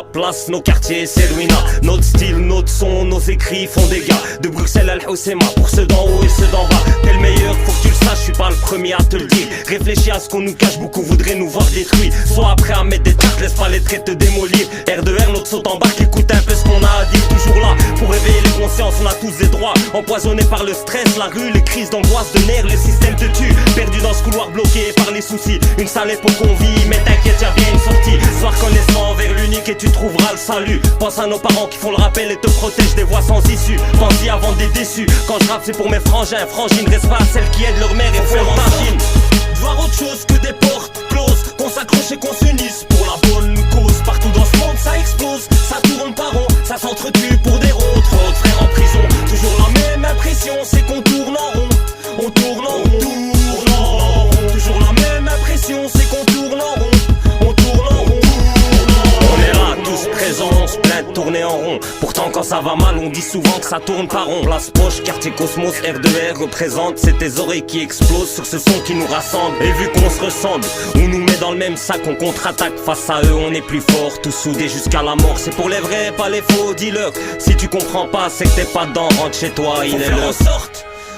la place, nos quartiers c'est ruina. Notre style, notre son, nos écrits font des gars. De Bruxelles à l'Housséma, pour ceux d'en haut et ceux d'en bas. T'es le meilleur, faut que tu le saches, je suis pas le premier à te le dire. Réfléchis à ce qu'on nous cache, beaucoup voudraient nous voir détruits. Sois prêt à mettre des tartes, laisse pas les traits te démolir. R2R, notre saut en barque, écoute un peu ce qu'on a à dire. Toujours là, pour réveiller les consciences, on a tous des droits. Empoisonnés par le stress, la rue, les crises d'angoisse, de nerfs, le système te tue. Perdu dans ce couloir bloqué par les soucis. Une sale époque qu'on vit, mais t'inquiète, y'a bien une sortie. Sois reconnaissant envers l'unique et tu trouveras le salut. Pense à nos parents qui font le rappel et te protègent des voies sans issue. Pense-y avant d'être déçu. Quand je rappe c'est pour mes frangins, frangines, reste pas à celles qui aident leur mère et faire en tagine. Voir autre chose que des portes closes, qu'on s'accroche et qu'on s'unisse pour la bonne cause. Partout dans ce monde ça explose, ça tourne par rond, ça s'entretue pour des ronds. Trop de frères en prison, toujours la même impression, c'est qu'on tourne en rond. On tourne en rond, tourne en rond. Toujours la même impression, c'est qu'on tourne en rond. On tourne en rond, on est là, tous présents, on se plaint de tourner en rond. Pourtant quand ça va mal, on dit souvent que ça tourne par rond. Place Poche, quartier Cosmos, R2R représente. C'est tes oreilles qui explosent sur ce son qui nous rassemble. Et vu qu'on se ressemble, on nous met dans le même sac, on contre-attaque. Face à eux, on est plus fort, tous soudés jusqu'à la mort. C'est pour les vrais, pas les faux, dis-leur. Si tu comprends pas, c'est que t'es pas dedans, rentre chez toi, il est l'heure.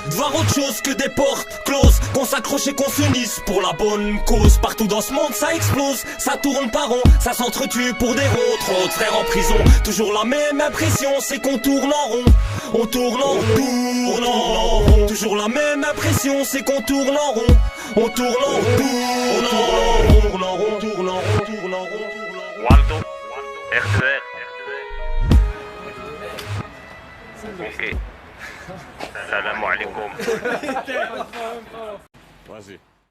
De voir autre chose que des portes closes, qu'on s'accroche et qu'on s'unisse pour la bonne cause. Partout dans ce monde ça explose, ça tourne par rond, ça s'entretue pour des ronds. Trop de frères en prison, toujours la même impression, c'est qu'on tourne en rond. On tourne en rond, tourne en rond. Toujours la même impression, c'est qu'on tourne en rond. On tourne en rond, tourne en rond, tourne en rond, tourne en rond, tourne en rond. Waldo, R2R. Ok. Salam alaikum. Vas-y.